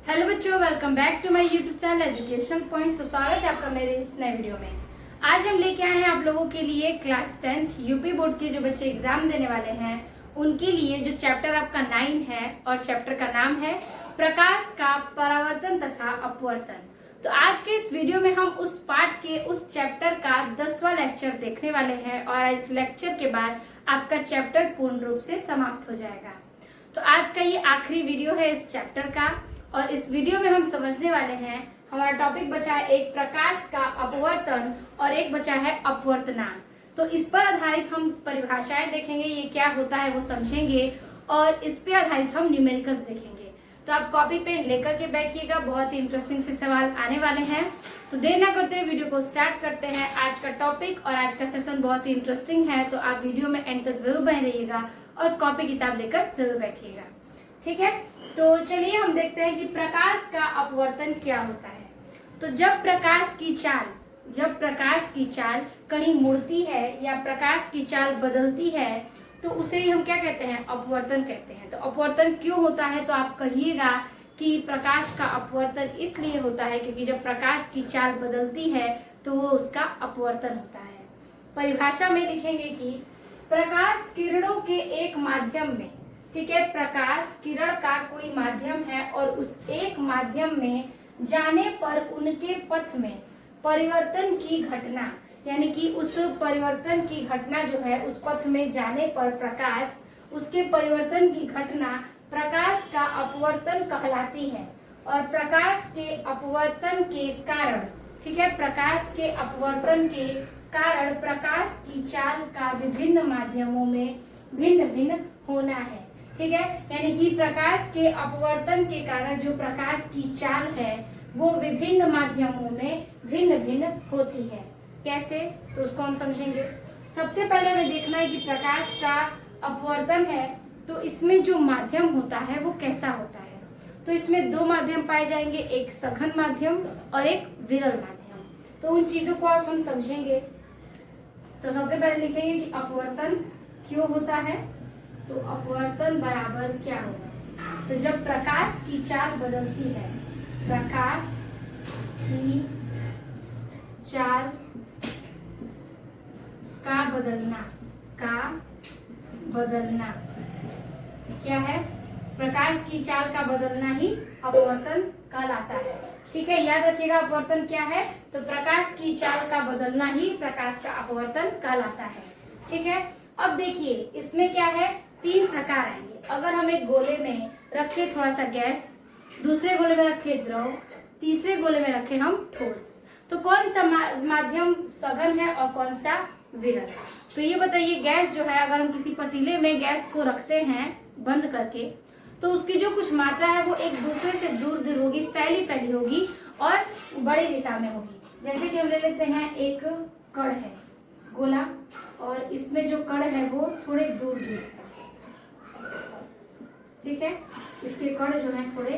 Hello बच्चों, welcome back to my YouTube channel education points. तो स्वागत है आपका मेरे इस नए वीडियो में। आज हम लेके आए हैं आप लोगों के लिए क्लास 10 यूपी बोर्ड के जो बच्चे एग्जाम देने वाले हैं उनके लिए जो चैप्टर आपका 9 है और चैप्टर का नाम है प्रकाश का परावर्तन तथा अपवर्तन। तो आज के इस वीडियो में हम उस पार्ट के उस चैप्टर का 10वां लेक्चर देखने वाले हैं और इस लेक्चर के बाद आपका चैप्टर पूर्ण रूप से समाप्त हो जाएगा। तो आज का ये आखिरी वीडियो है इस चैप्टर का और इस वीडियो में हम समझने वाले हैं, हमारा टॉपिक बचा है एक प्रकाश का अपवर्तन और एक बचा है अपवर्तनांक। तो इस पर आधारित हम परिभाषाएं देखेंगे, ये क्या होता है वो समझेंगे और इस पर आधारित हम न्यूमेरिकल्स देखेंगे। तो आप कॉपी पेन लेकर के बैठिएगा, बहुत ही इंटरेस्टिंग से सवाल आने वाले हैं। तो देर ना करते हुए वीडियो को स्टार्ट करते हैं। आज का टॉपिक और आज का सेशन बहुत ही इंटरेस्टिंग है, तो आप वीडियो में एंड तक जरूर बने रहिएगा और कॉपी किताब लेकर जरूर बैठिएगा। ठीक है, तो चलिए हम देखते हैं कि प्रकाश का अपवर्तन क्या होता है। तो जब प्रकाश की चाल कहीं मुड़ती है या प्रकाश की चाल बदलती है तो उसे हम क्या कहते हैं, अपवर्तन कहते हैं। तो अपवर्तन क्यों होता है, तो आप कहिएगा कि प्रकाश का अपवर्तन इसलिए होता है क्योंकि जब प्रकाश की चाल बदलती है तो वो उसका अपवर्तन होता है। परिभाषा में लिखेंगे कि प्रकाश किरणों के एक माध्यम में, ठीक है, प्रकाश किरण का कोई माध्यम है और उस एक माध्यम में जाने पर उनके पथ में परिवर्तन की घटना, यानी कि उस परिवर्तन की घटना जो है उस पथ में जाने पर प्रकाश उसके परिवर्तन की घटना प्रकाश का अपवर्तन कहलाती है। और प्रकाश के अपवर्तन के कारण, ठीक है, प्रकाश के अपवर्तन के कारण प्रकाश की चाल का विभिन्न माध्यमों में भिन्न भिन्न होना है। ठीक है, यानी कि प्रकाश के अपवर्तन के कारण जो प्रकाश की चाल है वो विभिन्न माध्यमों में भिन्न भिन्न होती है। कैसे, तो उसको हम समझेंगे। सबसे पहले हमें देखना है कि प्रकाश का अपवर्तन है तो इसमें जो माध्यम होता है वो कैसा होता है। तो इसमें दो माध्यम पाए जाएंगे, एक सघन माध्यम और एक विरल माध्यम। तो उन चीजों को अब हम समझेंगे। तो सबसे पहले लिखेंगे कि अपवर्तन क्यों होता है। तो अपवर्तन बराबर क्या होगा, तो जब प्रकाश की चाल बदलती है, प्रकाश की चाल का बदलना क्या है, प्रकाश की चाल का बदलना ही अपवर्तन कहलाता है। ठीक है, याद रखिएगा अपवर्तन क्या है, तो प्रकाश की चाल का बदलना ही प्रकाश का अपवर्तन कहलाता है। ठीक है, अब देखिए इसमें क्या है, तीन प्रकार आएंगे। अगर हम एक गोले में रखे थोड़ा सा गैस, दूसरे गोले में रखे द्रव, तीसरे गोले में रखे हम ठोस, तो कौन सा माध्यम सघन है और कौन सा विरल। तो ये बताइए, गैस जो है अगर हम किसी पतीले में गैस को रखते हैं बंद करके तो उसकी जो कुछ मात्रा है वो एक दूसरे से दूर दूर होगी, फैली होगी और बड़ी दिशा में होगी। जैसे कि हम ले लेते हैं एक कण है गोला और इसमें जो कण है वो थोड़े दूर दूर है। ठीक है, इसके कण जो है थोड़े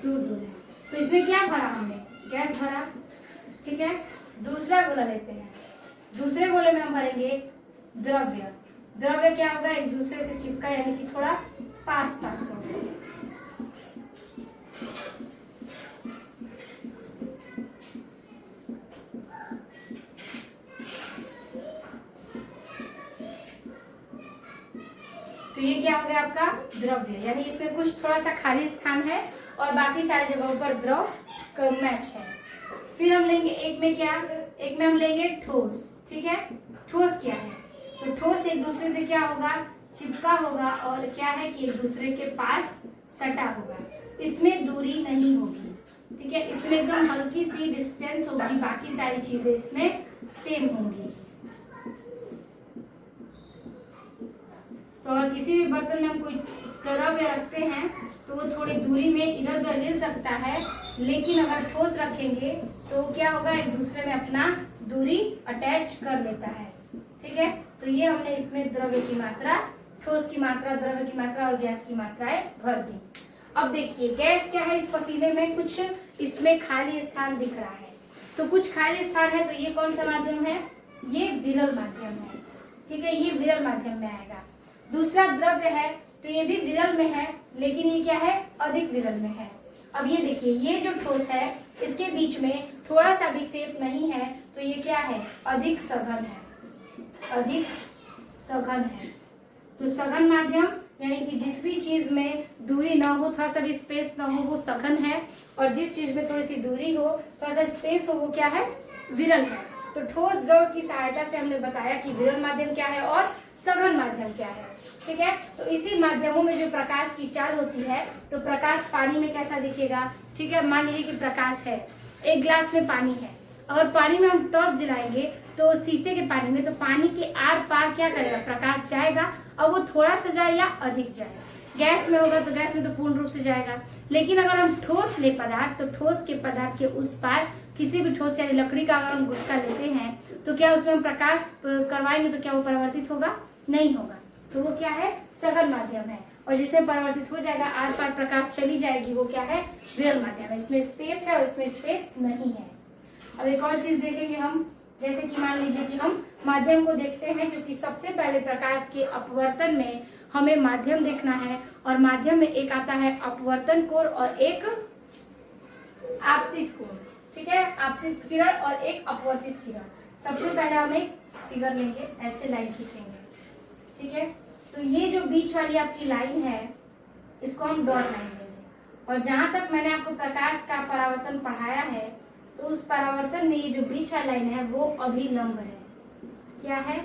दूर दूर है। तो इसमें क्या भरा, हमने गैस भरा। ठीक है, दूसरा गोला लेते हैं, दूसरे गोले में हम भरेंगे द्रव्य। द्रव्य क्या होगा, एक दूसरे से चिपका, यानी कि थोड़ा पास होगा। तो ये क्या हो गया आपका द्रव्य, यानी इसमें कुछ थोड़ा सा खाली स्थान है और बाकी सारी जगहों पर द्रव का मैच है। फिर हम लेंगे एक में क्या, एक में हम लेंगे ठोस। ठीक है, ठोस क्या है, तो ठोस एक दूसरे से क्या होगा, चिपका होगा और क्या है कि एक दूसरे के पास सटा होगा। इसमें दूरी नहीं होगी। ठीक है, इसमें एकदम हल्की सी डिस्टेंस होगी, बाकी सारी चीजें इसमें सेम होंगी। तो अगर किसी भी बर्तन में हम कोई द्रव्य रखते हैं तो वो थोड़ी दूरी में इधर उधर हिल सकता है, लेकिन अगर ठोस रखेंगे तो क्या होगा, एक दूसरे में अपना दूरी अटैच कर लेता है। ठीक है, तो ये हमने इसमें द्रव्य की मात्रा, ठोस की मात्रा, द्रव्य की मात्रा और गैस की मात्राएं भर दी। अब देखिए गैस क्या है, इस पतीले में कुछ इसमें खाली स्थान दिख रहा है, तो कुछ खाली स्थान है, तो ये कौन सा माध्यम है, ये विरल माध्यम है। ठीक है, ये विरल माध्यम में आएगा। दूसरा द्रव्य है तो ये भी विरल में है, लेकिन ये क्या है, अधिक विरल में है। अब ये देखिए, ये जो ठोस है इसके बीच में थोड़ा सा भी शेप नहीं है, तो ये क्या है, अधिक सघन है, अधिक सघन है। तो सघन माध्यम यानी कि जिस भी चीज में दूरी ना हो, थोड़ा सा भी स्पेस ना हो, वो सघन है, और जिस चीज में थोड़ी सी दूरी हो, थोड़ा सा स्पेस हो, वो क्या है, विरल है। तो ठोस द्रव की सहायता से हमने बताया कि विरल माध्यम क्या है और सघन माध्यम क्या है। ठीक है, तो इसी माध्यमों में जो प्रकाश की चाल होती है, तो प्रकाश पानी में कैसा दिखेगा। ठीक है, मान लीजिए कि प्रकाश है, एक गिलास में पानी है, अगर पानी में हम टॉर्च जलाएंगे तो शीशे के पानी में, तो पानी के आर पार क्या करेगा, प्रकाश जाएगा, और वो थोड़ा सा जाए या अधिक जाए। गैस में होगा तो गैस में तो पूर्ण रूप से जाएगा, लेकिन अगर हम ठोस ले पदार्थ, तो ठोस के पदार्थ के उस पार किसी भी ठोस यानी लकड़ी का अगर हम गुटका लेते हैं, तो क्या उसमें हम प्रकाश करवाएंगे तो क्या वो परावर्तित होगा, नहीं होगा। तो वो क्या है, सघन माध्यम है, और जिसमें परावर्तित हो जाएगा, आर पार प्रकाश चली जाएगी, वो क्या है, विरल माध्यम है। इसमें स्पेस है और इसमें स्पेस नहीं है। अब एक और चीज देखेंगे हम, जैसे कि मान लीजिए कि हम माध्यम को देखते हैं, क्योंकि सबसे पहले प्रकाश के अपवर्तन में हमें माध्यम देखना है, और माध्यम में एक आता है अपवर्तन कोण और एक आपतित कोण। ठीक है, आपतित किरण और एक अपवर्तित किरण। सबसे पहले हम एक फिगर लेंगे, ऐसे लाइन खींचेंगे। ठीक है, तो ये जो बीच वाली आपकी लाइन है, इसको हम डॉट लाइन लेंगे, और जहां तक मैंने आपको प्रकाश का परावर्तन पढ़ाया है, तो उस परावर्तन में ये जो बीच वाली लाइन है वो अभिलंब है। क्या है,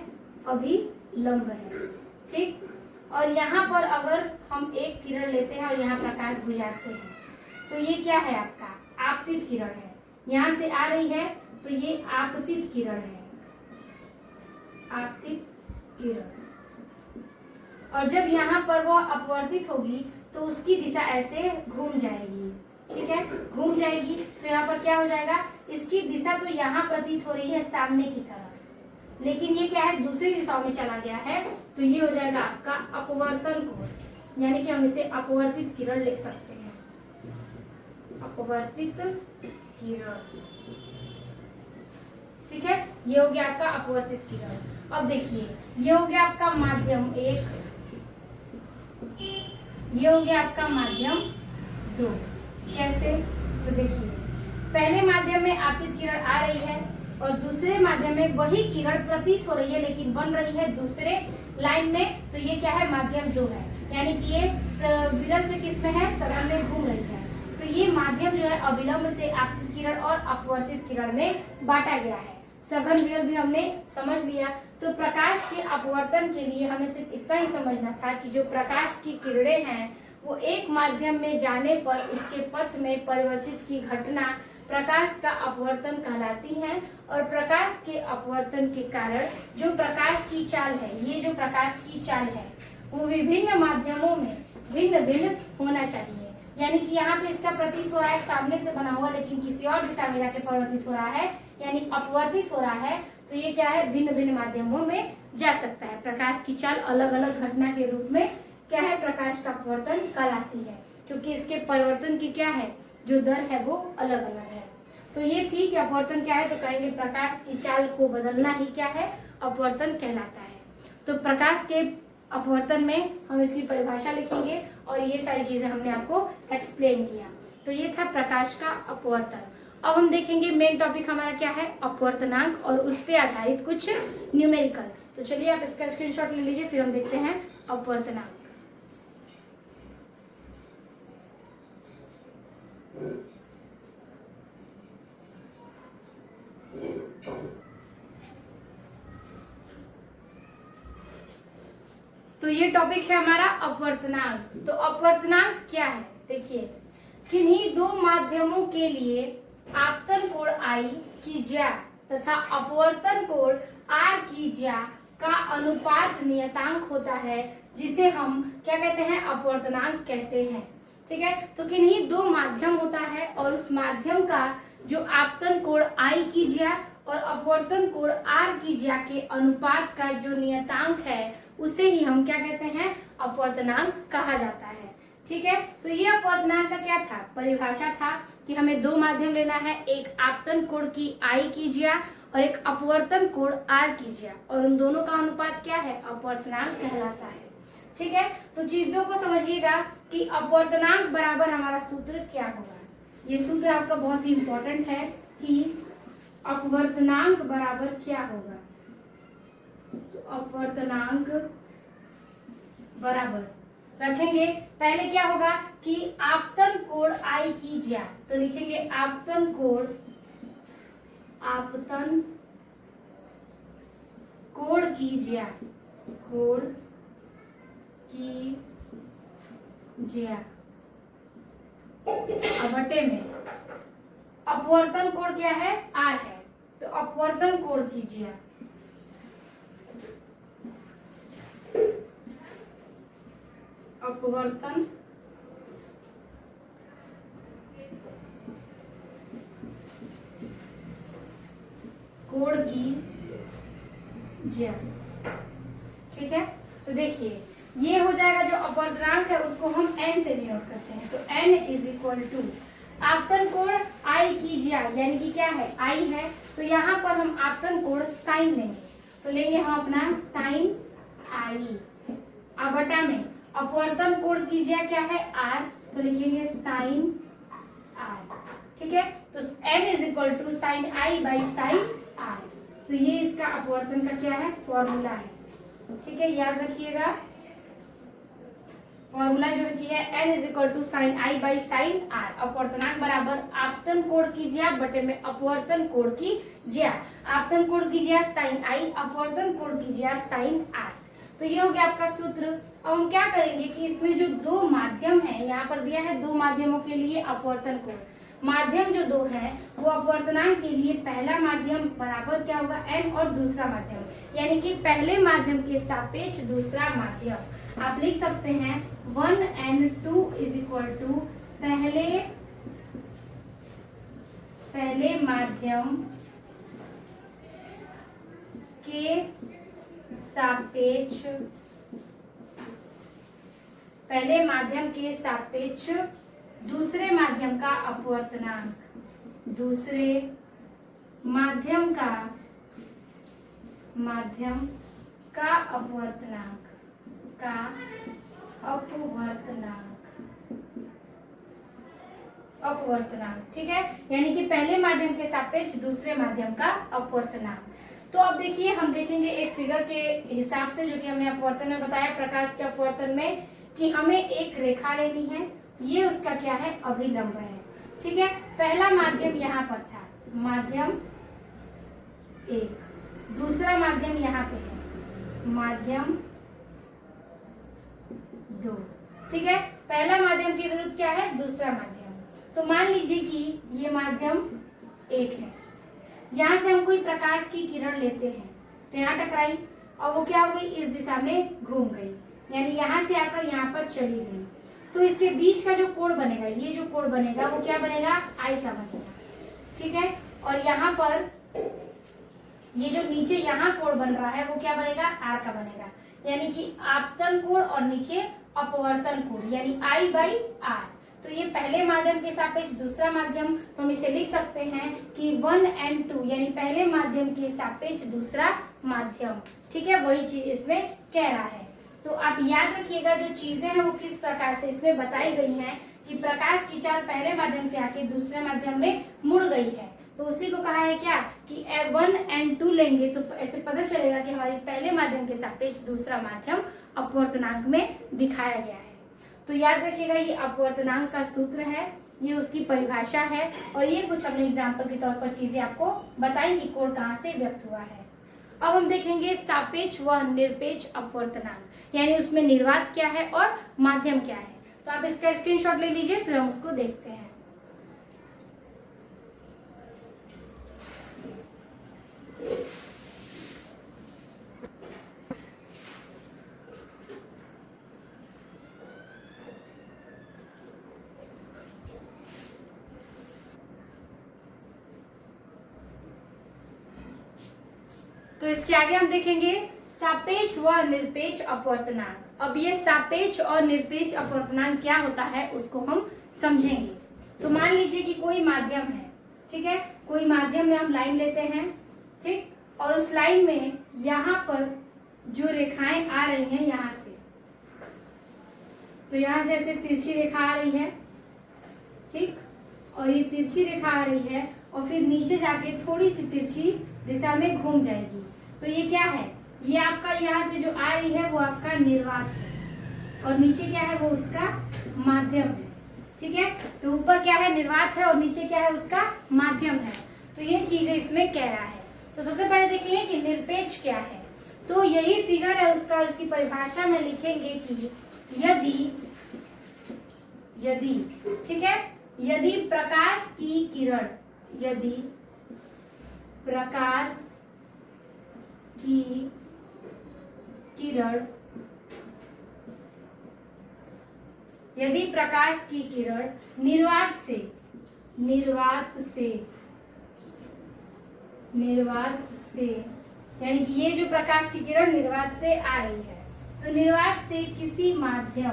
अभिलंब है। ठीक, और यहाँ पर अगर हम एक किरण लेते हैं और यहाँ प्रकाश गुजारते हैं, तो ये क्या है, आपका आपतित किरण है। यहाँ से आ रही है तो ये आपतित किरण है, आपतित किरण। और जब यहाँ पर वो अपवर्तित होगी तो उसकी दिशा ऐसे घूम जाएगी। ठीक है, घूम जाएगी तो यहाँ पर क्या हो जाएगा, इसकी दिशा तो यहाँ प्रतीत हो रही है सामने की तरफ, लेकिन ये क्या है, दूसरी दिशाओं में चला गया है, तो ये हो जाएगा आपका अपवर्तन कोण, यानी कि हम इसे अपवर्तित किरण लिख सकते हैं, अपवर्तित किरण। ठीक है, ये हो गया आपका अपवर्तित किरण। अब देखिए, ये हो गया आपका माध्यम 1, ये हो गया आपका माध्यम 2। कैसे, तो देखिए, पहले माध्यम में आपतित किरण आ रही है और दूसरे माध्यम में वही किरण प्रतीत हो रही है, लेकिन बन रही है दूसरे लाइन में, तो ये क्या है, माध्यम 2 है, यानी कि ये विरल से किस में है, सघन में घूम रही है। तो ये माध्यम जो है अविलंब से आपतित किरण और अपवर्तित किरण में बांटा गया है। सघन विरल भी हमने समझ लिया। तो प्रकाश के अपवर्तन के लिए हमें सिर्फ इतना ही समझना था कि जो प्रकाश की किरणें हैं, वो एक माध्यम में जाने पर उसके पथ में परिवर्तित की घटना प्रकाश का अपवर्तन कहलाती है, और प्रकाश के अपवर्तन के कारण जो प्रकाश की चाल है, ये जो प्रकाश की चाल है, वो विभिन्न माध्यमों में भिन्न भिन्न होना चाहिए। यानी कि यहाँ पे इसका प्रतीत हो रहा है सामने से बना हुआ, लेकिन किसी और दिशा में जाके परिवर्तित हो रहा है, यानी अपवर्तित हो रहा है, तो ये क्या है, भिन्न भिन्न माध्यमों में जा सकता है। प्रकाश की चाल अलग अलग घटना के रूप में क्या है, प्रकाश का अपवर्तन कहलाती है, क्योंकि इसके परिवर्तन की क्या है, जो दर है वो अलग अलग है। तो ये थी कि अपवर्तन क्या है, तो कहेंगे प्रकाश की चाल को बदलना ही क्या है, अपवर्तन कहलाता है। तो प्रकाश के अपवर्तन में हम इसकी परिभाषा लिखेंगे, और ये सारी चीजें हमने आपको एक्सप्लेन किया। तो ये था प्रकाश का अपवर्तन। अब हम देखेंगे मेन टॉपिक हमारा क्या है, अपवर्तनांक, और उस पे आधारित कुछ न्यूमेरिकल्स। तो चलिए आप इसका स्क्रीनशॉट ले लीजिए, फिर हम देखते हैं अपवर्तनांक। तो ये टॉपिक है हमारा अपवर्तनांक। तो अपवर्तनांक क्या है, देखिए, किन्हीं दो माध्यमों के लिए आपतन कोण I की ज्या तथा अपवर्तन कोण R की ज्या का अनुपात नियतांक होता है, जिसे हम क्या कहते हैं, अपवर्तनांक कहते हैं। ठीक है, तो किन्हीं दो माध्यम होता है और उस माध्यम का जो आपतन कोण I की ज्या और अपवर्तन कोण R की ज्या के अनुपात का जो नियतांक है, उसे ही हम क्या कहते हैं, अपवर्तनांक कहा जाता है। ठीक है, तो ये अपवर्तनांक का क्या था, परिभाषा था कि हमें दो माध्यम लेना है, एक आपतन कोण की I की ज्या और एक अपवर्तन कोण R की ज्या, और उन दोनों का अनुपात क्या है, अपवर्तनांक कहलाता है। ठीक है, तो चीजों को समझिएगा कि अपवर्तनांक बराबर हमारा सूत्र क्या होगा। ये सूत्र आपका बहुत ही इंपॉर्टेंट है कि अपवर्तनांक बराबर क्या होगा। तो अपवर्तनांक बराबर रखेंगे, पहले क्या होगा कि आपतन कोण I की ज्या, तो लिखेंगे आपतन कोण की ज्या, कोण की ज्या बटे में अपवर्तन कोण क्या है, R है, तो अपवर्तन कोण की ज्या, अपवर्तन कोण की ज्या। ठीक है, तो देखिए ये हो जाएगा, जो अपवर्तनांक है उसको हम n से डिनोट करते हैं, तो n इज इक्वल टू आपतन कोण I की ज्या, यानी कि क्या है, I है, तो यहाँ पर हम आपतन कोण साइन लेंगे, तो लेंगे हम अपना साइन I, अब बटा में अपवर्तन कोण की ज्या क्या है, R, तो लिखेंगे साइन R। ठीक है, तो n is equal to sine I by sine R, तो ये इसका अपवर्तन का क्या है, फॉर्मूला है। ठीक है, याद रखिएगा, फॉर्मूला जो है n is equal to sine I by sine R, अपवर्तनांक बराबर आपतन कोण की ज्या बटे में अपवर्तन कोण की ज्या, आपतन कोण की ज्या साइन I, अपवर्तन कोण की ज्या साइन R। तो ये हो गया आपका सूत्र। अब हम क्या करेंगे कि इसमें जो दो माध्यम है, यहाँ पर दिया है दो माध्यमों के लिए अपवर्तन कोण, माध्यम जो दो है वो अपवर्तनांक के लिए पहला माध्यम बराबर क्या होगा, n, और दूसरा माध्यम, यानी कि पहले माध्यम के सापेक्ष दूसरा माध्यम, आप लिख सकते हैं 1n2 इज इक्वल टू पहले माध्यम के सापेक्ष, पहले माध्यम के सापेक्ष दूसरे माध्यम का अपवर्तनांक, दूसरे माध्यम का अपवर्तनांक अपवर्तनांक। ठीक है, यानी कि पहले माध्यम के सापेक्ष दूसरे माध्यम का अपवर्तनांक। तो अब देखिए हम देखेंगे एक फिगर के हिसाब से, जो कि हमने अपवर्तन में बताया, प्रकाश के अपवर्तन में, कि हमें एक रेखा लेनी है, ये उसका क्या है, अभिलंब है। ठीक है, पहला माध्यम यहाँ पर था, माध्यम 1, दूसरा माध्यम यहाँ पे है, माध्यम 2। ठीक है, पहला माध्यम के विरुद्ध क्या है, दूसरा माध्यम। तो मान लीजिए कि ये माध्यम 1 है, यहाँ से हम कोई प्रकाश की किरण लेते हैं, तो यहाँ टकराई और वो क्या हो गई, इस दिशा में घूम गई, यानी यहाँ से आकर यहाँ पर चली गई, तो इसके बीच का जो कोण बनेगा, ये जो कोण बनेगा वो क्या बनेगा, I का बनेगा। ठीक है, और यहाँ पर ये जो नीचे यहाँ कोण बन रहा है वो क्या बनेगा, R का बनेगा, यानी कि आपतन कोण और नीचे अपवर्तन कोण, यानी I बाई R। तो ये पहले माध्यम के सापेक्ष दूसरा माध्यम, तो हम इसे लिख सकते हैं कि 1n2, यानी पहले माध्यम के सापेक्ष दूसरा माध्यम। ठीक है, वही चीज इसमें कह रहा है। तो आप याद रखिएगा जो चीजें हैं वो किस प्रकार से इसमें बताई गई हैं, कि प्रकाश की चाल पहले माध्यम से आके दूसरे माध्यम में मुड़ गई है, तो उसी को कहा है क्या कि 1n2 लेंगे तो ऐसे पता चलेगा कि हमारे पहले माध्यम के सापेक्ष दूसरा माध्यम अपवर्तनांक में दिखाया गया है। तो याद रखिएगा ये अपवर्तनांक का सूत्र है, ये उसकी परिभाषा है, और ये कुछ हमने एग्जाम्पल के तौर पर चीजें आपको बताई कि कोण कहाँ से व्यक्त हुआ है। अब हम देखेंगे सापेक्ष व निरपेक्ष अपवर्तनांक, यानी उसमें निर्वात क्या है और माध्यम क्या है। तो आप इसका स्क्रीनशॉट ले लीजिए, फिर हम उसको देखते हैं। तो इसके आगे हम देखेंगे सापेक्ष व निरपेक्ष अपवर्तनांक। अब ये सापेक्ष और निरपेक्ष अपवर्तनांक क्या होता है उसको हम समझेंगे। तो मान लीजिए कि कोई माध्यम है, ठीक है, कोई माध्यम में हम लाइन लेते हैं, ठीक, और उस लाइन में यहाँ पर जो रेखाएं आ रही हैं यहाँ से, तो यहाँ से ऐसे तिरछी रेखा आ रही है, ठीक, और ये तिरछी रेखा आ रही है और फिर नीचे जाके थोड़ी सी तिरछी दिशा में घूम जाएगी। तो ये क्या है, ये आपका यहाँ से जो आ रही है वो आपका निर्वात है और नीचे क्या है वो उसका माध्यम है। ठीक है, तो ऊपर क्या है निर्वात है और नीचे क्या है उसका माध्यम है। तो ये चीजें इसमें कह रहा है। तो सबसे पहले देखेंगे कि निरपेक्ष क्या है। तो यही फिगर है उसका, उसकी परिभाषा में लिखेंगे कि यदि ठीक है, यदि प्रकाश की किरण, यदि प्रकाश की किरण, यदि प्रकाश की किरण निर्वात से यानी कि ये जो प्रकाश की किरण निर्वात से आ रही है, तो निर्वात से किसी माध्यम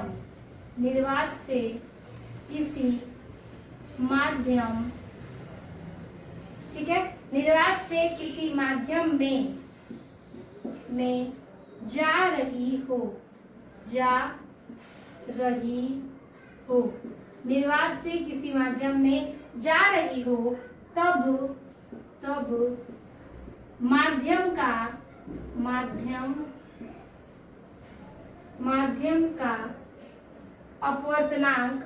ठीक है, निर्वात से किसी माध्यम में जा रही हो, निर्वात से किसी माध्यम में जा रही हो, तब माध्यम का अपवर्तनांक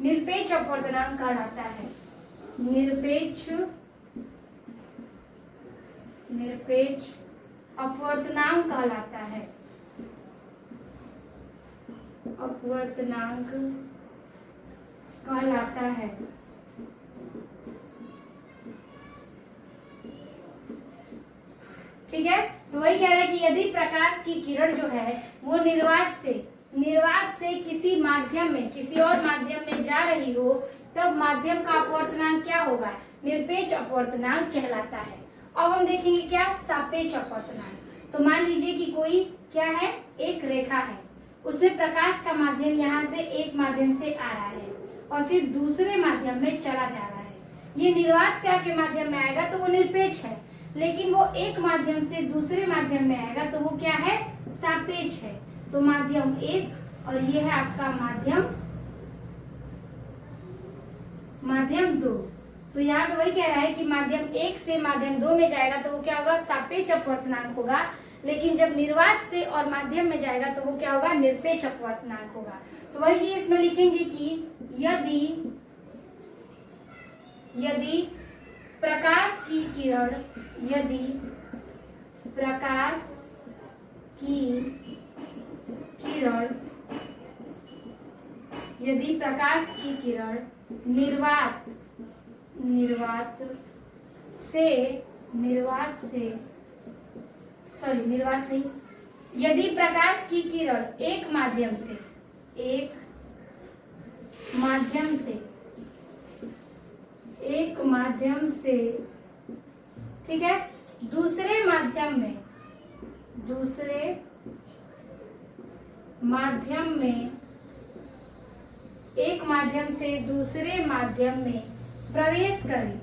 निरपेक्ष अपवर्तनांक कहलाता है। निरपेक्ष अपवर्तनांक कहलाता है। ठीक है, तो वही कह रहा है कि यदि प्रकाश की किरण जो है वो निर्वात से किसी माध्यम में, किसी और माध्यम में जा रही हो, तब माध्यम का अपवर्तनांक क्या होगा, निरपेक्ष अपवर्तनांक कहलाता है। अब हम देखेंगे क्या, सापेक्ष अपवर्तनांक। तो मान लीजिए कि कोई क्या है, एक रेखा है, उसमें प्रकाश का माध्यम यहाँ से एक माध्यम से आ रहा है और फिर दूसरे माध्यम में चला जा रहा है। ये निर्वात से आके माध्यम में आएगा तो वो निरपेक्ष है, लेकिन वो एक माध्यम से दूसरे माध्यम में आएगा तो वो क्या है, सापेक्ष है। तो माध्यम एक और ये है आपका माध्यम दो। तो यहाँ पे वही कह रहा है कि माध्यम एक से माध्यम दो में जाएगा तो वो क्या होगा, सापेक्ष अपवर्तनांक होगा, लेकिन जब निर्वात से और माध्यम में जाएगा तो वो क्या होगा, निरपेक्ष अपवर्तनांक होगा। तो वही चीज इसमें लिखेंगे कि यदि प्रकाश की किरण, यदि प्रकाश की किरण एक माध्यम से ठीक है, दूसरे माध्यम में एक माध्यम से दूसरे माध्यम में प्रवेश करें,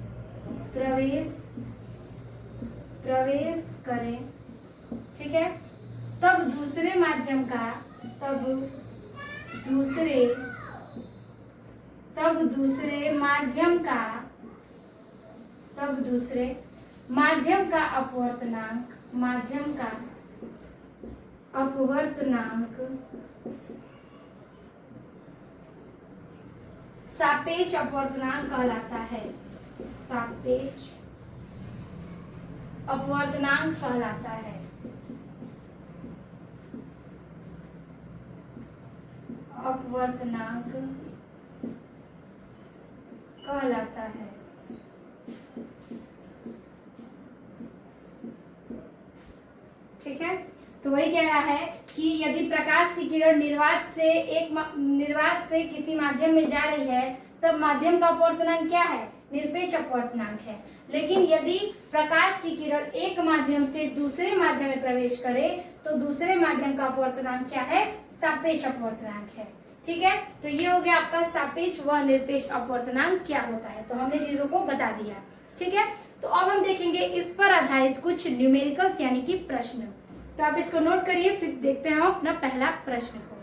ठीक है, तब दूसरे माध्यम का अपवर्तनांक सापेक्ष अपवर्तनांक कहलाता है। सापेक्ष अपवर्तनांक कहलाता है। ठीक है, तो वही कह रहा है कि यदि प्रकाश की किरण निर्वात से किसी माध्यम में जा रही है तब माध्यम का अपवर्तनांक क्या है, निरपेक्ष अपवर्तनांक है। लेकिन यदि प्रकाश की किरण एक माध्यम से दूसरे माध्यम में प्रवेश करे तो दूसरे माध्यम का अपवर्तनांक क्या है, सापेक्ष अपवर्तनांक है। ठीक है, तो ये हो गया आपका सापेक्ष व निरपेक्ष अपवर्तनांक क्या होता है। तो हमने चीजों को बता दिया। ठीक है, तो अब हम देखेंगे इस पर आधारित कुछ न्यूमेरिकल्स यानी कि प्रश्न। तो आप इसको नोट करिए, फिर देखते हैं हम अपना पहला प्रश्न को।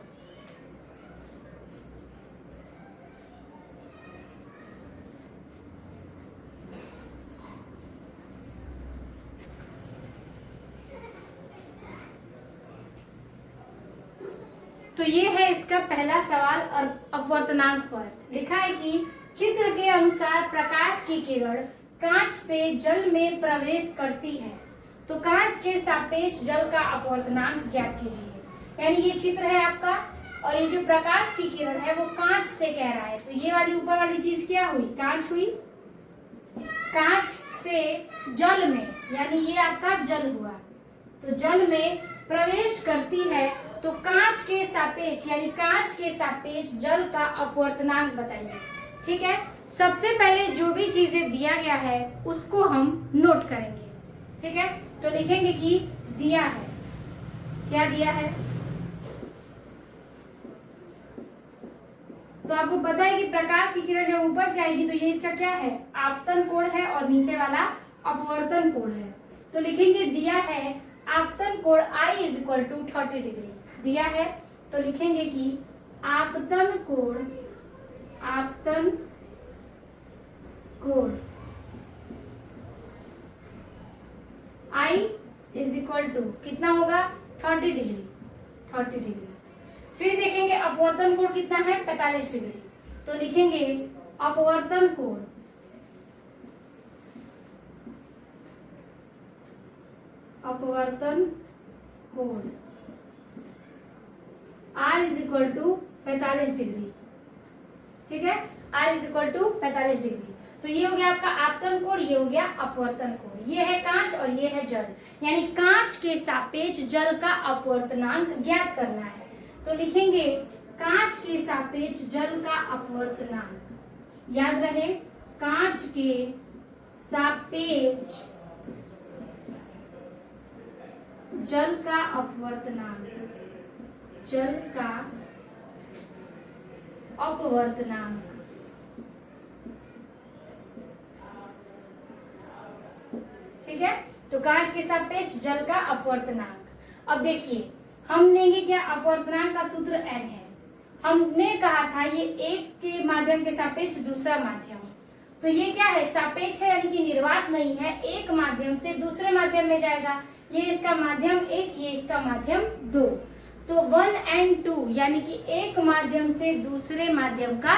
तो ये है इसका पहला सवाल और अपवर्तनांक पर लिखा है कि चित्र के अनुसार प्रकाश की किरण कांच से जल में प्रवेश करती है, तो कांच के सापेक्ष जल का अपवर्तनांक ज्ञात कीजिए। यानी ये चित्र है आपका और ये जो प्रकाश की किरण है वो कांच से कह रहा है, तो ये वाली ऊपर वाली चीज क्या हुई, कांच हुई, कांच से जल में, यानी ये आपका जल हुआ, तो जल में प्रवेश करती है, तो कांच के सापेक्ष यानी कांच के सापेक्ष जल का अपवर्तनांक बताइए। ठीक है, सबसे पहले जो भी चीजें दिया गया है उसको हम नोट करेंगे। ठीक है, तो लिखेंगे कि दिया है, क्या दिया है, तो आपको पता है कि प्रकाश की किरण जब ऊपर से आएगी तो ये इसका क्या है, आपतन कोण है और नीचे वाला अपवर्तन कोण है। तो लिखेंगे दिया है आपतन कोण I = 30 डिग्री दिया है, तो लिखेंगे कि आपतन कोण I = कितना होगा, 30 डिग्री। फिर देखेंगे अपवर्तन कोण कितना है, 45 डिग्री, तो लिखेंगे अपवर्तन कोण R = 45 डिग्री। ठीक है, R = 45 डिग्री। तो ये हो गया आपका आपतन कोण, ये हो गया अपवर्तन कोण। ये है कांच और ये है जल, यानी कांच के सापेक्ष जल का अपवर्तनांक ज्ञात करना है। तो लिखेंगे कांच के सापेक्ष जल का अपवर्तनांक, याद रहे कांच के सापेक्ष जल का अपवर्तनांक, ठीक है, तो कांच के सापेक्ष जल का अपवर्तनांक। अब देखिए हम लेंगे क्या, अपवर्तनांक का सूत्र n है। हमने कहा था ये एक के माध्यम के सापेक्ष दूसरा माध्यम, तो ये क्या है, सापेक्ष है, यानी कि निर्वात नहीं है, एक माध्यम से दूसरे माध्यम में जाएगा। ये इसका माध्यम 1, ये इसका माध्यम 2, तो 1 और 2 यानी कि एक माध्यम से दूसरे माध्यम का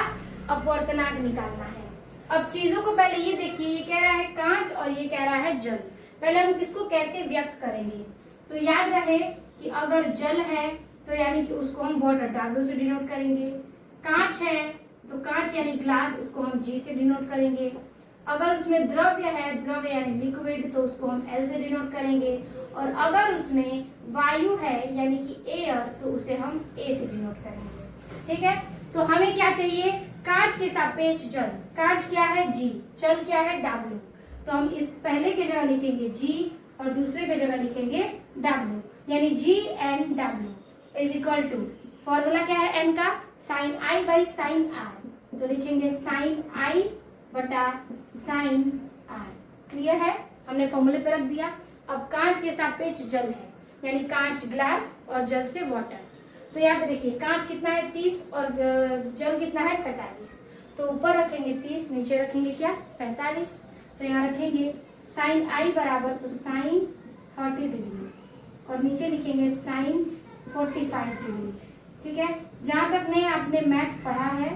अपवर्तनांक निकालना है। अब चीजों को पहले ये देखिए, ये कह रहा है कांच और ये कह रहा है जल। पहले हम इसको कैसे व्यक्त करेंगे, तो याद रहे कि अगर जल है तो यानी कि उसको हम वाटर W से डिनोट करेंगे, कांच है तो कांच यानी ग्लास, उसको हम G से डिनोट करेंगे, अगर उसमें द्रव्य है, द्रव्य यानी लिक्विड, तो उसको हम L से डिनोट करेंगे, और अगर उसमें वायु है यानी कि एयर, तो उसे हम A से डिनोट करेंगे। ठीक है, तो हमें क्या चाहिए, कांच के सापेक्ष जल, कांच क्या है G, जल क्या है W, तो हम इस पहले के जगह लिखेंगे G और दूसरे के जगह लिखेंगे W, यानी GNW = फॉर्मूला क्या है n का, sin I / sin R, तो लिखेंगे sin I / sin R। Clear है, हमने फॉर्मूले पे रख दिया। अब कांच के सापेक्ष जल है, यानी कांच ग्लास और जल से वाटर, तो यहाँ पे देखिए कांच कितना है 30 और जल कितना है 45, तो ऊपर रखेंगे 30, नीचे रखेंगे क्या 45, तो यहाँ रखेंगे sin I बराबर तो sin 30 डिग्री और नीचे लिखेंगे sin 45 डिग्री। ठीक है, जहां तक नहीं आपने मैथ पढ़ा है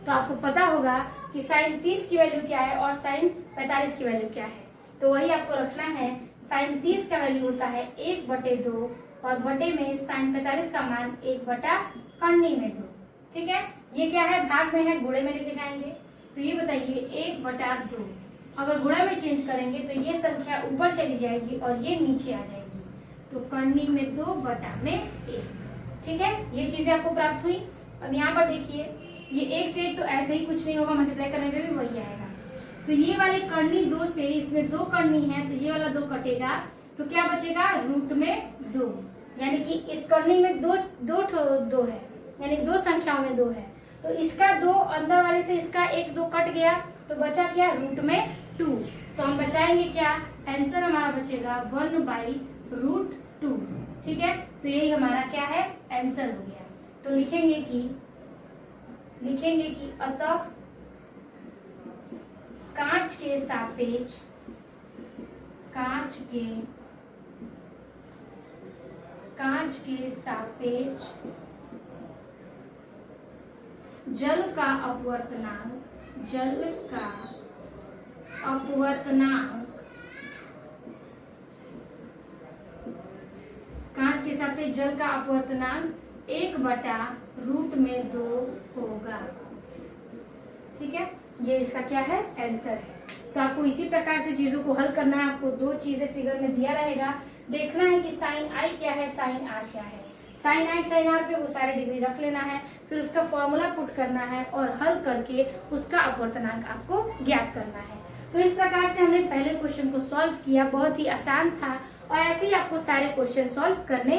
तो आपको पता होगा कि sin 30 की वैल्यू क्या है और sin 45 की वैल्यू क्या है, तो वही आपको रखना है। sin 30 का वैल्यू होता है 1/2 और बटे में sin 45 का मान 1/2 में 2। ठीक है, ये क्या है, भाग में है, गुणे में लेके जाएंगे, तो ये बताइए 1/2, अगर गुणा में चेंज करेंगे तो ये संख्या ऊपर चली जाएगी और ये नीचे आ जाएगी, तो कर्णी में 2/1। ठीक है, ये चीजें आपको प्राप्त हुई। अब यहाँ पर देखिए ये 1 से 1 तो ऐसे ही कुछ नहीं होगा, मल्टीप्लाई करने में भी वही आएगा, तो ये वाले कर्णी 2 से, इसमें 2 कर्णी है तो ये वाला 2 कटेगा, तो क्या बचेगा, रूट में 2, यानी कि इस कर्णी में 2 है, यानी 2 संख्याओं में 2 है, तो इसका 2 अंदर वाले से इसका 1 2 कट गया, तो बचा क्या, रूट में 2। तो हम बचाएंगे क्या, आंसर हमारा बचेगा 1/√2। ठीक है, तो यही हमारा क्या है, आंसर हो गया। तो लिखेंगे कि अतः कांच के सापेक्ष जल का अपवर्तनांक कांच के सापेक्ष जल का अपवर्तनांक 1/√2 होगा। ठीक है, ये इसका क्या है, आंसर है। तो आपको इसी प्रकार से चीजों को हल करना है। आपको 2 चीजें फिगर में दिया रहेगा, देखना है कि साइन आई क्या है, साइन आर क्या है। साइन आई साइन आर पे वो सारे डिग्री रख लेना है, फिर उसका फॉर्मूला पुट करना है और हल करके उसका अपवर्तनांक आपको ज्ञात करना है। तो इस प्रकार से हमने पहले क्वेश्चन को सॉल्व किया, बहुत ही आसान था और ऐसे ही आपको सारे क्वेश्चन सॉल्व करने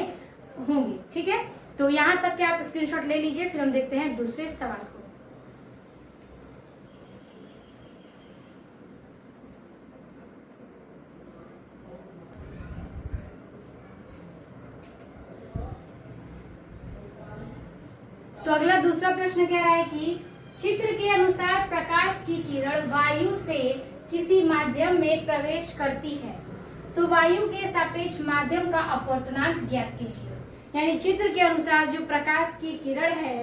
होंगे। ठीक है, तो यहाँ तक के आप स्क्रीनशॉट ले लीजिए, फिर हम देखते हैं दूसरे सवाल को। तो अगला दूसरा प्रश्न कह रहा है कि चित्र के अनुसार प्रकाश की किरण वायु से किसी माध्यम में प्रवेश करती है, तो वायु के सापेक्ष माध्यम का अपवर्तनांक ज्ञात कीजिए। यानी चित्र के अनुसार जो प्रकाश की किरण है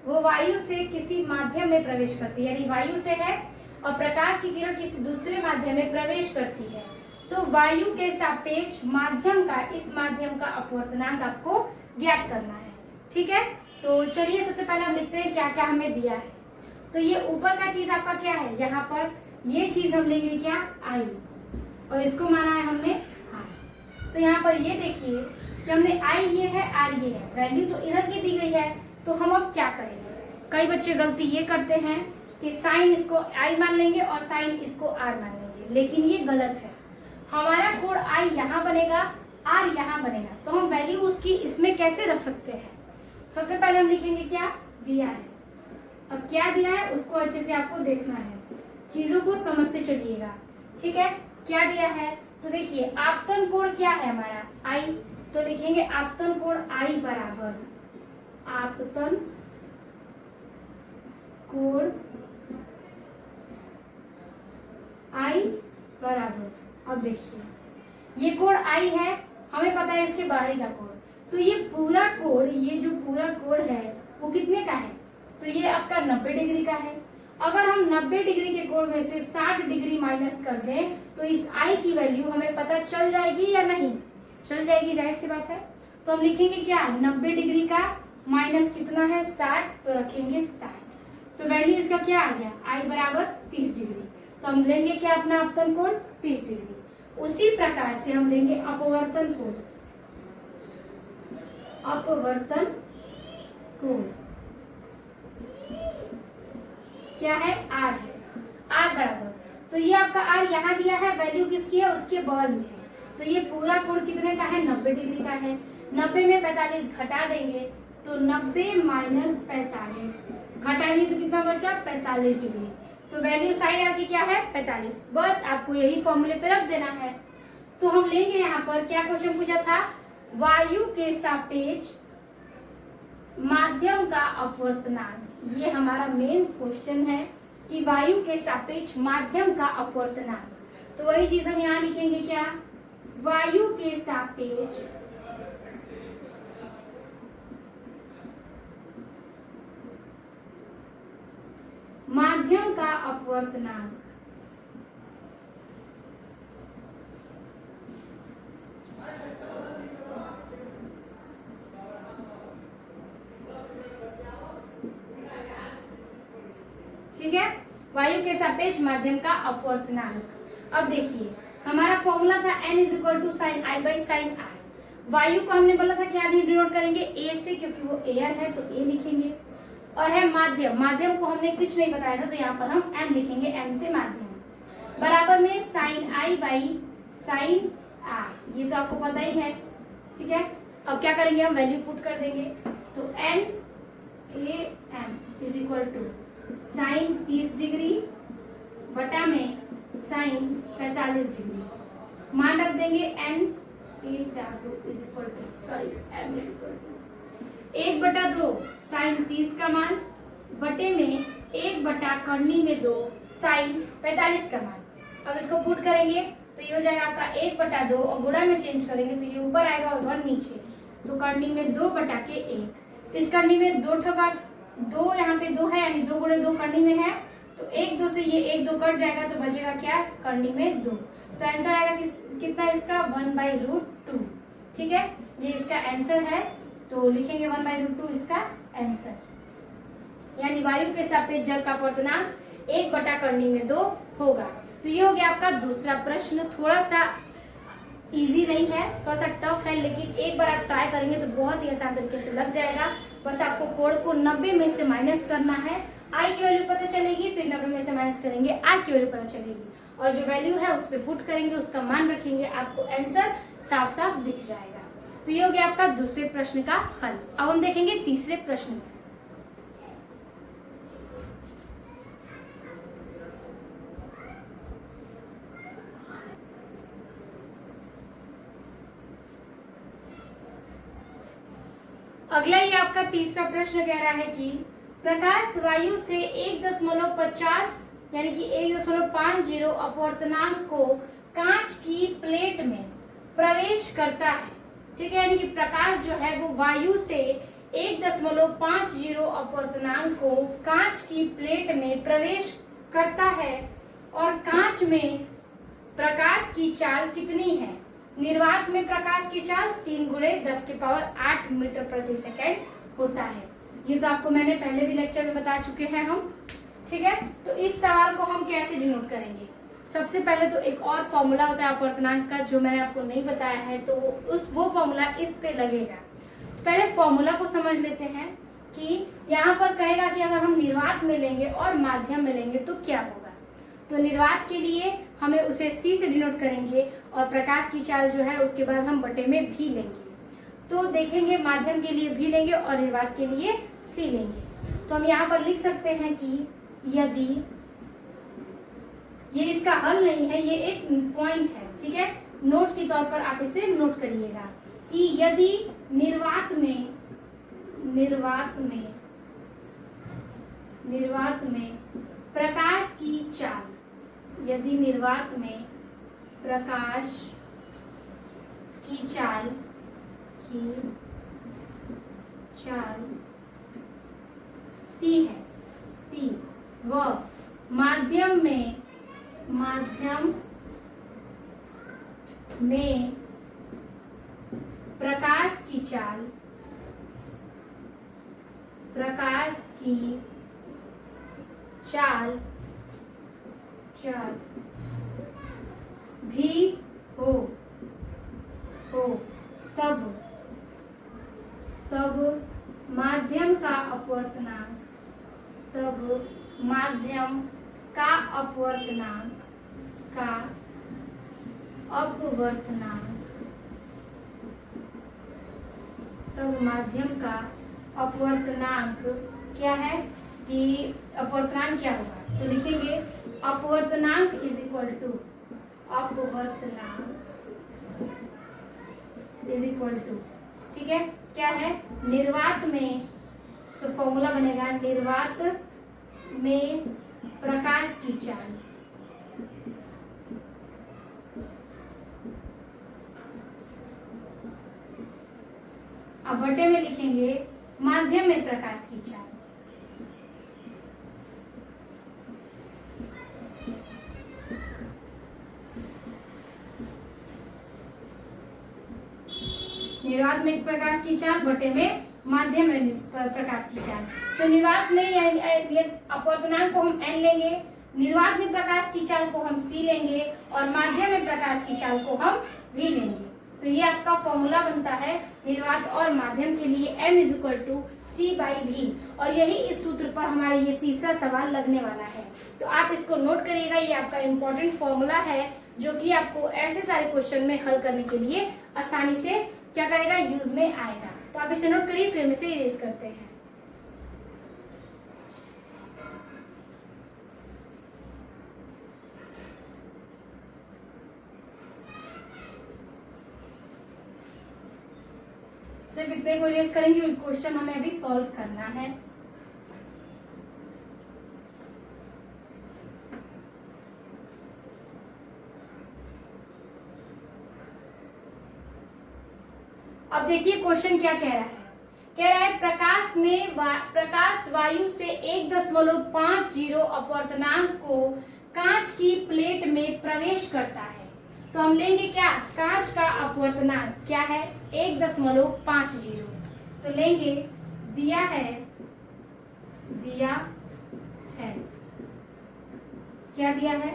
वो वायु से किसी माध्यम में प्रवेश करती है, यानी वायु से है और प्रकाश की किरण किसी दूसरे माध्यम में प्रवेश करती है, तो वायु के सापेक्ष माध्यम का, इस माध्यम का अपवर्तनांक आपको ज्ञात करना है। ठीक है, तो चलिए सबसे पहले हम लिखते हैं क्या क्या हमें दिया है। तो ये ऊपर का चीज आपका क्या है, यहाँ पर ये चीज हम लेंगे क्या, आई, और इसको माना है हमने आर। तो यहाँ पर ये देखिए कि हमने आई ये है, आर ये है, वैल्यू तो इधर की दी गई है, तो हम अब क्या करेंगे। कई बच्चे गलती ये करते हैं कि साइन इसको आई मान लेंगे और साइन इसको आर मान लेंगे, लेकिन ये गलत है। हमारा कोण आई यहाँ बनेगा, आर यहाँ बनेगा, तो हम वैल्यू उसकी इसमें कैसे रख सकते हैं। सबसे पहले हम लिखेंगे क्या दिया है। अब क्या दिया है उसको अच्छे से आपको देखना है, चीजों को समझते चलिएगा। ठीक है, क्या दिया है, तो देखिए आपतन कोण क्या है हमारा आई, तो लिखेंगे आपतन कोण आई बराबर आपतन कोण आई बराबर, अब देखिए ये कोण आई है, हमें पता है इसके बाहरी का कोण, तो ये पूरा कोण, ये जो पूरा कोण है वो कितने का है, तो ये आपका 90 डिग्री का है। अगर हम 90 डिग्री के कोण में से 60 डिग्री माइनस कर दें तो इस आई की वैल्यू हमें पता चल जाएगी या नहीं, चल जाएगी, जाहिर सी बात है। तो हम लिखेंगे क्या, 90 डिग्री का माइनस कितना है 60, तो रखेंगे 60, तो वैल्यू इसका क्या आ गया, आई बराबर 30 डिग्री। तो हम लेंगे क्या अपना अपतन कोण 30 डिग्री। उसी प्रकार से हम लेंगे अपवर्तन कोण, अपवर्तन कोण क्या है, आर है, आर बराबर, तो ये आपका आर यहाँ दिया है, वैल्यू किसकी है उसके बगल में है, तो ये पूरा कोण कितने का है 90 डिग्री का है। 90 में 45 घटा देंगे तो 90 माइनस 45 घटा दिए तो कितना बचा 45 डिग्री, तो वैल्यू साइन आर की क्या है 45। बस आपको यही फॉर्मूले पे रख देना है। तो हम लेंगे यहाँ पर क्या क्वेश्चन पूछा था, वायु के सापेक्ष माध्यम का अपवर्तनांक, ये हमारा मेन क्वेश्चन है कि वायु के सापेक्ष माध्यम का अपवर्तनांक। तो वही चीज हम यहाँ लिखेंगे क्या, वायु के सापेक्ष माध्यम का अपवर्तनांक, ठीक है, वायु के सापेक्ष माध्यम का अपवर्तनांक। अब देखिए हमारा फॉर्मूला था n = sin i / sin r। वायु को हमने बोला था क्या डिनोट करेंगे a से, क्योंकि वो एयर है तो a लिखेंगे, और है माध्यम, माध्यम को हमने कुछ नहीं बताया था तो यहाँ पर हम m लिखेंगे, m से माध्यम बराबर में sin i / sin r, ये तो आपको पता ही है। ठीक है, अब क्या करेंगे हम वैल्यू पुट कर देंगे, तो n a m is equal to sine 30 degree बटा में साइन 45 डिग्री। मान रख देंगे एन ए डब्ल्यू is equal to sorry m is equal to 1/2 sine 30 का मान बटे में 1/करनी में 2 साइन 45 का मान। अब इसको पुट करेंगे तो ये हो जाएगा आपका 1/2 और गुणा में चेंज करेंगे तो ये ऊपर आएगा और 1 नीचे, तो करनी में 2/1। इस करनी में 2 ठोका 2, यहाँ पे 2 है यानी 2 गुणे 2 करनी में है, तो 1 2 से ये 1 2 कट जाएगा तो बचेगा क्या, करनी में 2। तो आंसर आएगा कितना इसका 1/√2। ठीक है, ये इसका आंसर है। तो लिखेंगे 1/√2 इसका आंसर, यानी वायु के सापेक्ष जल का अपवर्तनांक 1/2 होगा। तो ये हो गया आपका दूसरा प्रश्न। थोड़ा सा इजी नहीं है, थोड़ा सा टफ है, लेकिन एक बार आप ट्राई करेंगे तो बहुत ही आसान तरीके से लग जाएगा। बस आपको कोण को 90 में से माइनस करना है, आई की वैल्यू पता चलेगी, फिर 90 में से माइनस करेंगे, आर की वैल्यू पता चलेगी, और जो वैल्यू है उस पर पुट करेंगे, उसका मान रखेंगे, आपको आंसर साफ साफ दिख जाएगा। तो ये हो गया आपका दूसरे प्रश्न का हल। अब हम देखेंगे तीसरे प्रश्न में। अगला ये आपका तीसरा प्रश्न कह रहा है कि प्रकाश वायु से 1.50 यानी कि 1.50 अपवर्तनांक को कांच की प्लेट में प्रवेश करता है। ठीक है, यानी कि प्रकाश जो है वो वायु से 1.50 अपवर्तनांक को कांच की प्लेट में प्रवेश करता है और कांच में प्रकाश की चाल कितनी है। निर्वात में प्रकाश की चाल 3 × 10⁸ मीटर प्रति सेकेंड होता है। ये तो आपको मैंने पहले भी लेक्चर में बता चुके हैं हम। ठीक है, तो इस सवाल को हम कैसे डिनोट करेंगे। सबसे पहले तो एक और फॉर्मूला होता है अपवर्तनांक का, जो मैंने आपको नहीं बताया है, तो वो फॉर्मूला इस पे लगेगा। तो पहले फॉर्मूला को समझ लेते हैं कि यहाँ पर कहेगा कि अगर हम निर्वात में लेंगे और माध्यम में लेंगे तो क्या होगा। तो निर्वात के लिए हमें उसे C से डिनोट करेंगे और प्रकाश की चाल जो है उसके बाद हम बटे में भी लेंगे। तो देखेंगे माध्यम के लिए भी लेंगे और निर्वात के लिए C लेंगे। तो हम यहाँ पर लिख सकते हैं कि यदि, ये इसका हल नहीं है, ये एक पॉइंट है। ठीक है, नोट के तौर पर आप इसे नोट करिएगा कि यदि निर्वात में प्रकाश की चाल, यदि निर्वात में प्रकाश की चाल C है, C व माध्यम में प्रकाश की चाल भी हो तब माध्यम का अपवर्तनांक क्या है कि अपवर्तनांक क्या होगा। तो लिखेंगे अपवर्तनांक इज इक्वल टू ठीक है, क्या है, निर्वात में, तो फॉर्मूला बनेगा निर्वात में प्रकाश की चाल अब बटे में लिखेंगे माध्यम में प्रकाश की चाल। निर्वात में प्रकाश की चाल बटे में माध्यम में प्रकाश की चाल। तो निर्वात में अपवर्तनांक को हम n लेंगे, निर्वात में प्रकाश की चाल को हम c लेंगे और माध्यम में प्रकाश की चाल को हम v लेंगे। तो ये आपका फॉर्मूला बनता है निर्वात और माध्यम के लिए m = c/v, और यही इस सूत्र पर हमारे ये तीसरा सवाल लगने वाला है। तो आप इसको नोट करिएगा, ये आपका इम्पोर्टेंट फॉर्मूला है जो कि आपको ऐसे सारे क्वेश्चन में हल करने के लिए आसानी से क्या करेगा, यूज में आएगा। तो आप इसे नोट करिए, फिर में से इरेज करते हैं। सिर्फ इतने को इरेज करेंगे, क्वेश्चन हमें अभी सॉल्व करना है। अब देखिए क्वेश्चन क्या कह रहा है। कह रहा है प्रकाश वायु से 1.50 अपवर्तनांक को कांच की प्लेट में प्रवेश करता है। तो हम लेंगे क्या, कांच का अपवर्तनांक क्या है 1.50। तो लेंगे दिया है क्या दिया है,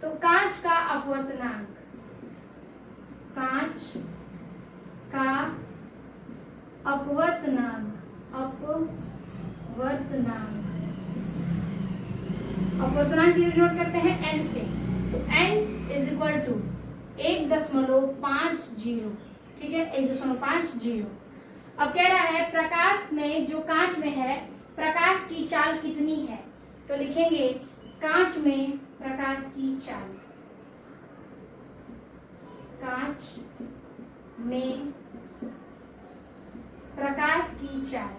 तो कांच का अपवर्तनांक, कांच का अपवर्तनांक की नोट करते हैं n से। तो n इज इक्वल टू 1.50, ठीक है 1.50। अब कह रहा है प्रकाश में, जो कांच में है, प्रकाश की चाल कितनी है। तो लिखेंगे कांच में प्रकाश की चाल, कांच में प्रकाश की चाल,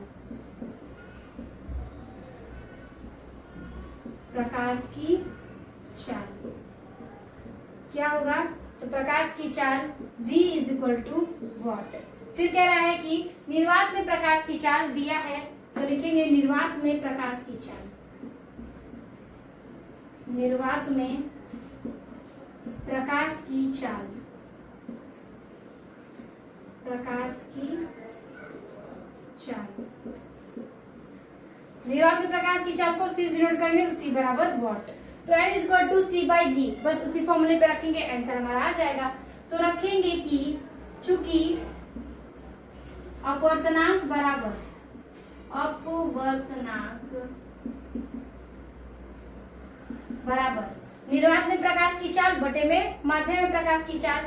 प्रकाश की चाल क्या होगा, तो प्रकाश की चाल v is equal to what. फिर कह रहा है कि निर्वात में प्रकाश की चाल दिया है, तो लिखेंगे निर्वात में प्रकाश की चाल, निर्वात में प्रकाश की चाल, प्रकाश की चाल, निर्वात में प्रकाश की चाल को c से नोट करेंगे तो c बराबर वॉट। तो n is equal to c by v, बस उसी फॉर्मूले पे रखेंगे, आंसर हमारा आ जाएगा। तो रखेंगे कि चूंकि अपवर्तनांक बराबर, निर्वात में प्रकाश की चाल बटे में माध्यम में प्रकाश की चाल,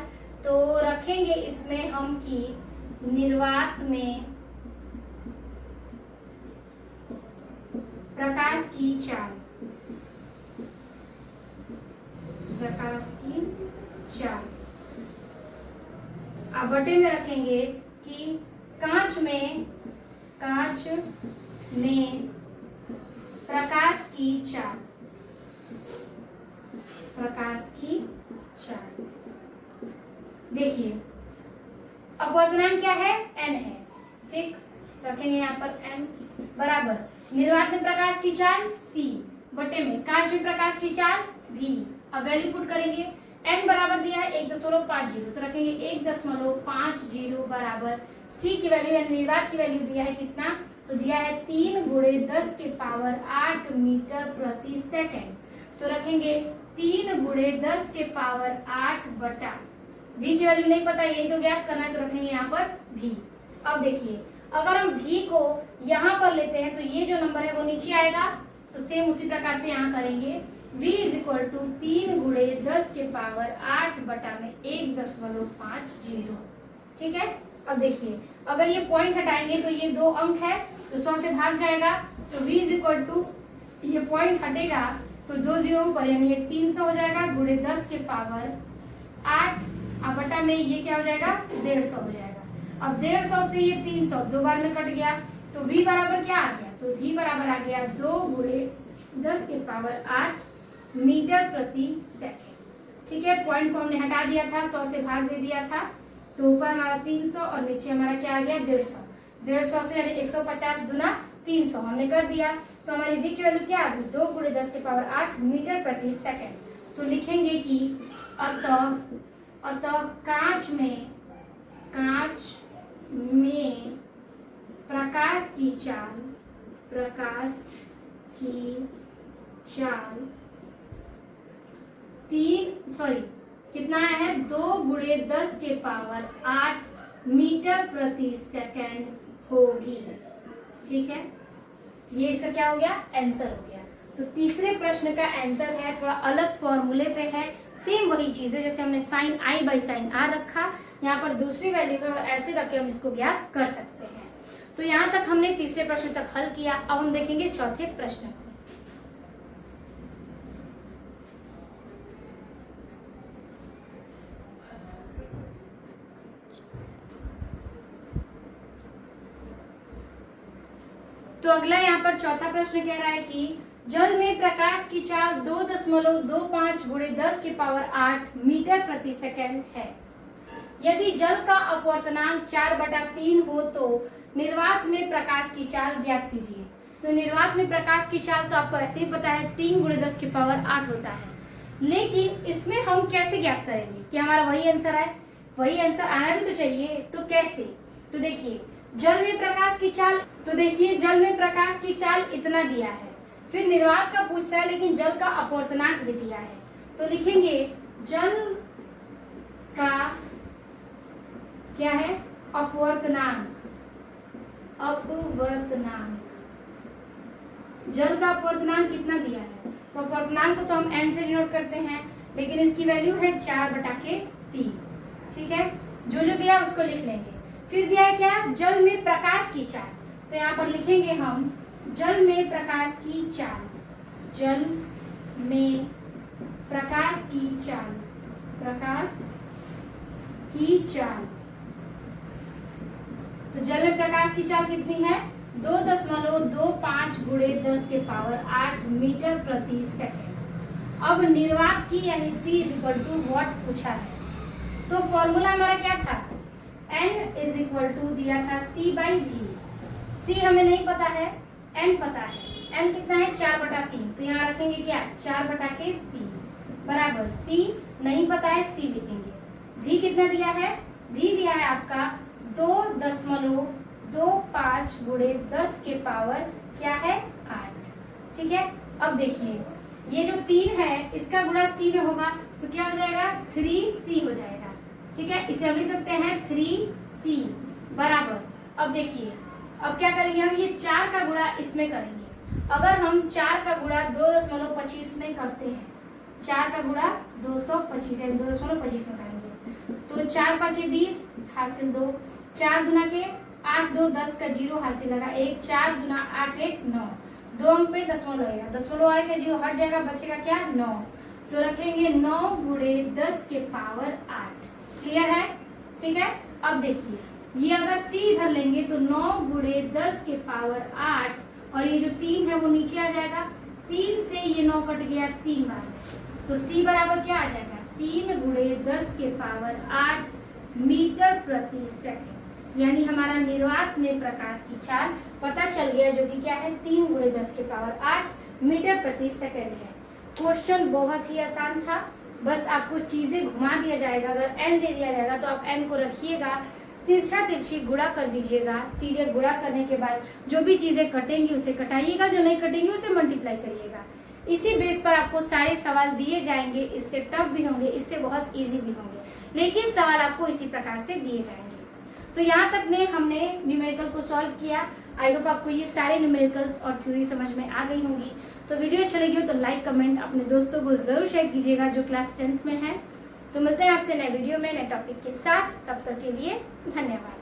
तो रखेंगे इसमें हम कि निर्वात में प्रकाश की चाल, प्रकाश की चाल। अब बटे में रखेंगे कि कांच में प्रकाश की चाल, प्रकाश की चाल। देखिए अपवर्तनांक क्या है, n है, ठीक, रखेंगे यहाँ पर n बराबर निर्वात में प्रकाश की चाल c बटे में कांच में प्रकाश की चाल v। अब वैल्यू पुट करेंगे, n बराबर दिया है 1.50, तो रखेंगे 1.50 बराबर c की वैल्यू या निर्वात की वैल्यू दिया है कितना, तो दिया है 3 × 10⁸ मीटर प्रति सेकेंड। तो रखेंगे 3 × 10⁸ बटा v की वैल्यू नहीं पता, यही तो ज्ञात करना है, तो रखेंगे यहाँ पर v। अब देखिए अगर हम v को यहाँ पर लेते हैं तो ये जो नंबर है वो नीचे आएगा, तो सेम उसी प्रकार से यहाँ करेंगे v इज इक्वल टू 3 × 10⁸ बटा में 1.50, ठीक है। अब देखिए अगर ये पॉइंट हटाएंगे तो ये 2 अंक है तो 100 से भाग जाएगा, तो v इज इक्वल टू ये पॉइंट हटेगा तो 2 0 ऊपर यानी ये 300 हो जाएगा × 10⁸, अब बटा में ये क्या हो जाएगा 150 हो जाएगा। अब 150 से ये 300 दो बार में कट गया, तो v बराबर क्या आ गया, तो v बराबर आ गया 2 × 10⁸ मीटर प्रति सेकेंड, ठीक है। पॉइंट को हमने हटा दिया था, 100 से भाग दे दिया था, तो ऊपर हमारा 300 और नीचे हमारा क्या आ गया 150। 150 से यानी 150 गुना 300 हमने कर दिया, तो हमारी v की वैल्यू क्या आ गई 2 × 10⁸ मीटर प्रति सेकेंड। तो लिखेंगे कि अतः कांच में प्रकाश की चाल, कितना है 2 × 10⁸ मीटर प्रति सेकेंड होगी, ठीक है। ये इसका क्या हो गया आंसर हो गया। तो तीसरे प्रश्न का आंसर है, थोड़ा अलग फॉर्मूले पे है, सेम वही चीज है जैसे हमने sin i by sin r रखा, यहाँ पर दूसरी वैल्यू है और ऐसे रख के हम इसको ज्ञात कर सकते हैं। तो यहाँ तक हमने तीसरे प्रश्न तक हल किया। अब हम देखेंगे चौथे प्रश्न को। तो अगला यहाँ पर चौथा प्रश्न कह रहा है कि जल में प्रकाश की चाल 2.25 गुणे 10 की पावर 8 मीटर प्रति सेकंड है। यदि जल का अपवर्तनांक 4/3 हो तो निर्वात में प्रकाश की चाल ज्ञात कीजिए। तो निर्वात में प्रकाश की चाल तो आपको ऐसे ही पता है 3 गुणे 10 की पावर 8 होता है, लेकिन इसमें हम कैसे ज्ञात करेंगे कि हमारा वही आंसर है? वही आंसर आना भी तो चाहिए, तो कैसे? तो देखिए जल में प्रकाश की चाल, तो देखिए जल में प्रकाश की चाल इतना दिया है, फिर निर्वात का पूछ रहा है लेकिन जल का अपवर्तनांक भी दिया है। तो लिखेंगे जल का क्या है? अपवर्तनांक। अपवर्तनांक, जल का अपवर्तनांक कितना दिया है? तो अपवर्तनांक को तो हम n से डिनोट करते हैं, लेकिन इसकी वैल्यू है 4/3। ठीक है, जो जो दिया उसको लिख लेंगे। फिर दिया है क्या? जल में प्रकाश की चाल। तो यहाँ पर लिखेंगे हम जल में प्रकाश की चाल। जल में प्रकाश की चाल, प्रकाश की चाल। तो जल में प्रकाश की चाल कितनी है? 2.25 गुणे 10 के पावर 8 मीटर प्रति सेकंड। अब निर्वात की यानी C = व्हाट पूछा है, तो फॉर्मूला हमारा क्या था? N = दिया था C/V। C हमें नहीं पता है, N पता है। N कितना है? 4/3। तो यहाँ रखेंगे क्या? 4/3 बराबर C नहीं पता है, C लिखेंगे। V कितना दिया है? V दिया है आपका 2.25 गुणे 10 के पावर क्या है? 8। ठीक है, अब देखिए ये जो 3 है इसका गुणा C में होगा तो क्या हो जाएगा? 3C हो जाएगा। ठीक है, इसे हम लिख सकते हैं 3C बराबर। अब देखिए अब क्या करेंगे हम? ये 4 का गुणा इसमें करेंगे। अगर हम 4 का गुणा 2.25 में करते हैं, 4 का गुणा 225 यानी 2.25 में करेंगे तो 4 5 20 हासिल 2, 4 दूना के 8 2 10 का 0 हासिल लगा 1, 4 दूना 8 1 9, 2 अंक पे दशमलव आएगा, दशमलव आएगा 0 हट जाएगा, बचेगा क्या? 9। तो रखेंगे 9 गुणे 10 के पावर 8। क्लियर है? ठीक है, अब देखिए ये अगर C इधर लेंगे तो 9 गुणे 10 के पावर 8 और ये जो 3 है वो नीचे आ जाएगा। 3 से ये 9 कट गया 3 बार, तो C बराबर क्या आ जाएगा? 3 गुणे 10 के पावर 8 मीटर प्रति सेकंड। यानी हमारा निर्वात में प्रकाश की चाल पता चल गया, जो कि क्या है? 3 गुणे 10 के पावर 8 मीटर प्रति सेकंड है। क्वेश्चन बहुत ही आसान था, बस आपको चीजें घुमा दिया जाएगा। अगर n दे दिया जाएगा तो आप n को रखिएगा, तिरछा तिरछी गुणा कर दीजिएगा। तिरछे गुणा करने के बाद जो भी चीजें कटेंगी उसे कटाइएगा, जो नहीं कटेंगी उसे मल्टीप्लाई करिएगा। इसी बेस पर आपको सारे सवाल दिए जाएंगे। इससे टफ भी होंगे, इससे बहुत इजी भी होंगे, लेकिन सवाल आपको इसी प्रकार से दिए जाएंगे। तो यहाँ तक ने हमने न्यूमेरिकल को सॉल्व किया। आई होप आपको ये सारे न्यूमेरिकल्स और थ्योरी समझ में आ गई होंगी। तो वीडियो अच्छी लगी हो तो लाइक कमेंट अपने दोस्तों को जरूर शेयर कीजिएगा जो क्लास 10th में है। तो मिलते हैं आपसे नए वीडियो में नए टॉपिक के साथ, तब तक के लिए धन्यवाद।